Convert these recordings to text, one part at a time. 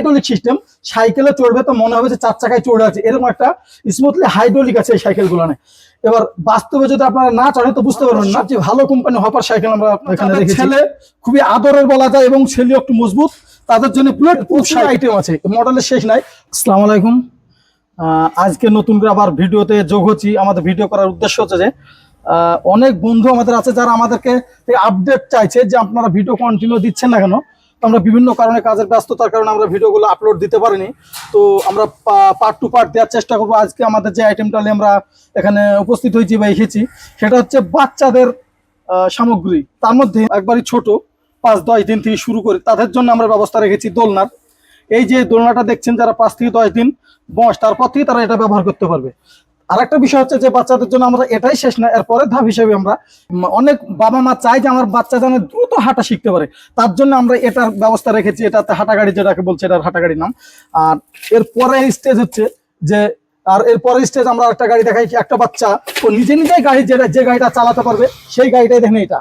Hydraulic system, সাইকেলে চড়বে তো মনে হবে যে চার চাকায় চড়ে আছে, এরকম একটা স্মুথলি হাইড্রোলিক আছে এই সাইকেলগুলো। এবার বাস্তবে যদি আপনারা না চড়েন তো বুঝতে পারবেন না যে ভালো কোম্পানি হপার সাইকেল আমরা এখানে রেখেছি। ছেলে খুবই আদরের বলা যায় এবং ছেলে একটু মজবুত, তাদের জন্য বুলেট প্রুফ আইটেম আছে, মডেলের শেষ নাই। আসসালামু আলাইকুম, আজকে নতুন করে আবার ভিডিওতে যোগ হচ্ছি। আমাদের ভিডিও করার উদ্দেশ্য হচ্ছে যে অনেক বন্ধু আমাদের আছে যারা আমাদেরকে আপডেট চাইছে যে আপনারা ভিডিও কন্টিনিউ দিচ্ছেন না কেন। তো আমরা বিভিন্ন কারণে, কাজের ব্যস্ততার কারণে আমরা ভিডিওগুলো আপলোড দিতে পারিনি, তো আমরা পার্ট টু পার্ট দেওয়ার চেষ্টা করবো। আজকে আমাদের যে আইটেমটা নিয়ে আমরা এখানে উপস্থিত হয়েছি বা এসেছি সেটা হচ্ছে বাচ্চাদের সামগ্রী। তার মধ্যে একবারই ছোট 5-10 দিন থেকে শুরু করে তাদের জন্য আমরা ব্যবস্থা রেখেছি দোলনার। এই যে দোলনাটা দেখছেন, যারা 5 থেকে 10 দিন বয়স, তারপর থেকে তারা এটা ব্যবহার করতে পারবে। আর একটা বিষয় হচ্ছে যে বাচ্চাদের জন্য আমরা এটাই শেষ না, এরপরের ধাপ হিসেবে আমরা অনেক বাবা মা চাই যে আমার বাচ্চা যেন দ্রুত হাঁটা শিখতে পারে, তার জন্য আমরা এটার ব্যবস্থা রেখেছি। এটাতে হাঁটা গাড়ি যেটাকে বলছে, এটার হাঁটা গাড়ির নাম। আর এরপরে স্টেজ হচ্ছে যে, আর এরপরে স্টেজ আমরা একটা গাড়ি দেখাই, একটা বাচ্চা ও নিজে নিজেই গাড়ি যে গাড়িটা চালাতে পারবে সেই গাড়িটাই দেখেন। এটা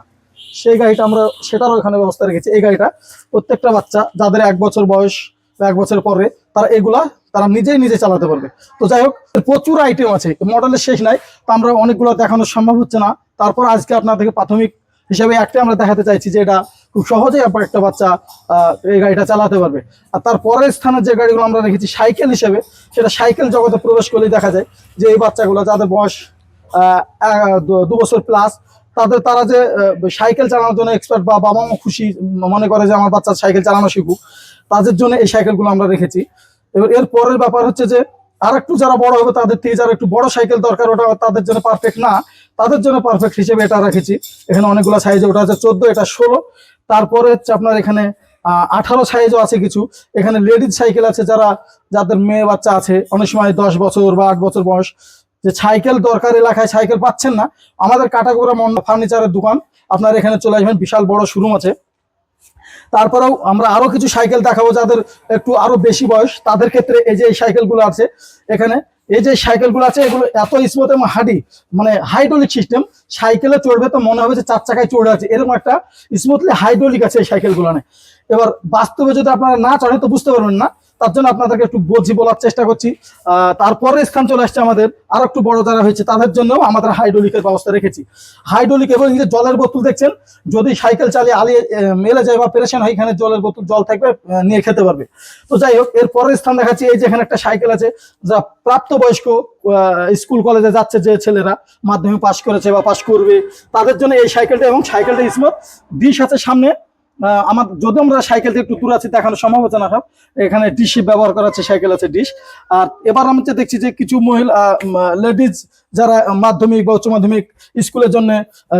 সেই গাড়িটা আমরা সেটারও এখানে ব্যবস্থা রেখেছি। এই গাড়িটা প্রত্যেকটা বাচ্চা যাদের 1 বছর বয়স বা 1 বছর পরে তারা এগুলা তারা নিজেই নিজে চালাতে পারবে। তো যাই হোক, প্রচুর আইটেম আছে, মডেলের শেষ নাই। তো আমরা অনেকগুলো দেখানো সম্ভব হচ্ছে না, তারপর আজকে আপনাদেরকে প্রাথমিক হিসেবে একটা আমরা দেখাতে চাইছি যে এটা খুব সহজেই একটা বাচ্চা এই গাড়িটা চালাতে পারবে। আর তারপরের স্থানে যে গাড়িগুলো আমরা রেখেছি সাইকেল হিসেবে, সেটা সাইকেল জগতে প্রবেশ করলেই দেখা যায় যে এই বাচ্চাগুলো যাদের বয়স 2 বছর প্লাস, তারা যে সাইকেল চালানোর জন্য এক্সপার্ট বা বাবা মা খুশি মনে করে যে আমার বাচ্চা সাইকেল চালানো শিখুক, তাদের জন্য এই সাইকেলগুলো আমরা রেখেছি। এবার এর পরের ব্যাপার হচ্ছে যে আর একটু যারা বড় হবে তাদের থেকে যারা একটু বড় সাইকেল দরকার, ওটা তাদের জন্য পারফেক্ট না, তাদের জন্য পারফেক্ট হিসেবে এটা রেখেছি। এখানে অনেকগুলো সাইজে, ওটা হচ্ছে 14, এটা 16, তারপরে হচ্ছে আপনার এখানে 18 সাইজও আছে কিছু। এখানে লেডিজ সাইকেল আছে, যাদের মেয়ে বাচ্চা আছে, অনেক সময় 10 বছর বা 8 বছর বয়স, যে সাইকেল দরকার, এলাকায় সাইকেল পাচ্ছেন না, আমাদের কাটাগোড়া ফার্নিচারের দোকান, আপনার এখানে চলে আসবেন, বিশাল বড় শোরুম আছে। তারপরেও আমরা আরো কিছু সাইকেল দেখাবো যাদের একটু আরো বেশি বয়স, তাদের ক্ষেত্রে এই যে এই সাইকেলগুলো আছে এখানে, এই যে সাইকেলগুলো আছে এগুলো এত স্মুথ এবং হার্ডি, মানে হাইড্রোলিক সিস্টেম, সাইকেলে চড়বে তো মনে হবে যে 4 চাকায় চড়ে আছে, এরকম একটা স্মুথলি হাইড্রোলিক আছে এই সাইকেলগুলো। এবার বাস্তবে যদি আপনারা না চড়েন তো বুঝতে পারবেন না, তার জন্য আপনাদেরকে একটু বলার চেষ্টা করছি। তারপরে স্থান চলে আসছে আমাদের আর একটু বড় যারা হয়েছে তাদের জন্য আমাদের হাইড্রোলিকের ব্যবস্থা রেখেছি। হাইড্রোলিক এবং এই যে জলের বোতল দেখছেন, যদি সাইকেল চালিয়ে আলিয়ে মেলে যায় বা পেরেশান হয়, এখানে জলের বোতল, জল থাকবে, নিয়ে খেতে পারবে। তো যাই হোক, এর পরের স্থান দেখাচ্ছি, এই যে এখানে একটা সাইকেল আছে, যা প্রাপ্তবয়স্ক স্কুল কলেজে যাচ্ছে যে ছেলেরা মাধ্যমিক পাস করেছে বা পাস করবে, তাদের জন্য এই সাইকেলটা। এবং সাইকেলটা স্মুথ, ডিশ আছে সামনে। আমার যদি আমরা সাইকেলটা একটু দূর আছে দেখানো সম্ভব হচ্ছে না, সব এখানে ডিশ ব্যবহার করা আছে, সাইকেল আছে, ডিশ। আর এবার আমি দেখছি যে কিছু মহিলা লেডিজ যারা মাধ্যমিক বা উচ্চ মাধ্যমিক স্কুলের জন্য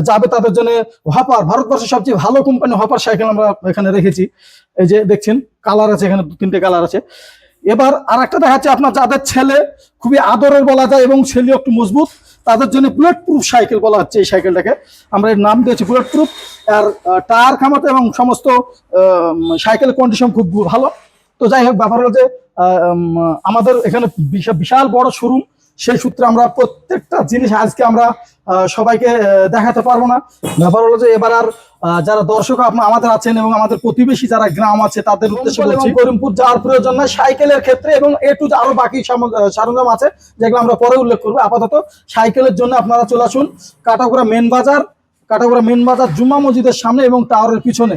যাবে, তাদের জন্য হপার, ভারতবর্ষের সবচেয়ে ভালো কোম্পানি হপার সাইকেল আমরা এখানে রেখেছি। এই যে দেখছেন, কালার আছে এখানে, 2-3টে কালার আছে। এবার আর একটা দেখাচ্ছে আপনার যাদের ছেলে খুবই আদরের বলা যায় এবং ছেলে একটু মজবুত, তাদের জন্য বুলেট প্রুফ সাইকেল বলা হচ্ছে এই সাইকেলটাকে। আমরা এর নাম দিয়েছি বুলেট প্রুফ। আর টায়ার ক্ষমতা এবং সমস্ত সাইকেল কন্ডিশন খুব ভালো। তো যাই হোক, ব্যাপার হলো যে আমাদের এখানে বিশাল বড় শোরুম, সেই সূত্রে আমরা প্রত্যেকটা জিনিস আজকে আমরা সবাইকে দেখাতে পারবো না। ব্যাপার হলো যে এবার আর যারা দর্শক আমাদের আছেন এবং আমাদের প্রতিবেশী যারা গ্রাম আছে তাদের উদ্দেশ্যে বলছি, করিমপুর যাওয়ার প্রয়োজন নাই সাইকেলের ক্ষেত্রে, এবং আরো বাকি সরঞ্জাম আছে যেগুলো আমরা পরে উল্লেখ করবো। আপাতত সাইকেলের জন্য আপনারা চলে আসুন কাটাগোড়া মেন বাজার জুম্মা মসজিদের সামনে এবং টাওয়ারের পিছনে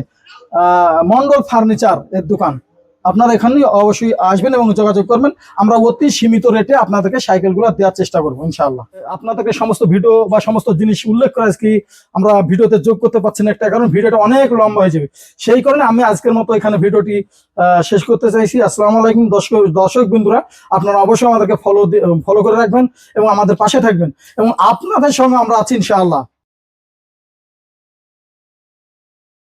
মন্ডল ফার্নিচার এর দোকান। আপনারা এখানে অবশ্যই আসবেন এবং যোগাযোগ করবেন। আমরা অতি সীমিত রেটে আপনাদেরকে সাইকেলগুলো দেওয়ার চেষ্টা করবো ইনশাআল্লাহ। আপনাদেরকে সমস্ত ভিডিও বা সমস্ত জিনিস উল্লেখ করে আজকে আমরা ভিডিওতে যোগ করতে পারছি না, একটা কারণ ভিডিওটা অনেক লম্বা হয়ে যাবে। সেই কারণে আমি আজকের মতো এখানে ভিডিওটি শেষ করতে চাইছি। আসসালামু আলাইকুম দর্শক বিন্দুরা, আপনারা অবশ্যই আমাদেরকে ফলো করে রাখবেন এবং আমাদের পাশে থাকবেন, এবং আপনাদের সঙ্গে আমরা আছি ইনশাআল্লাহ।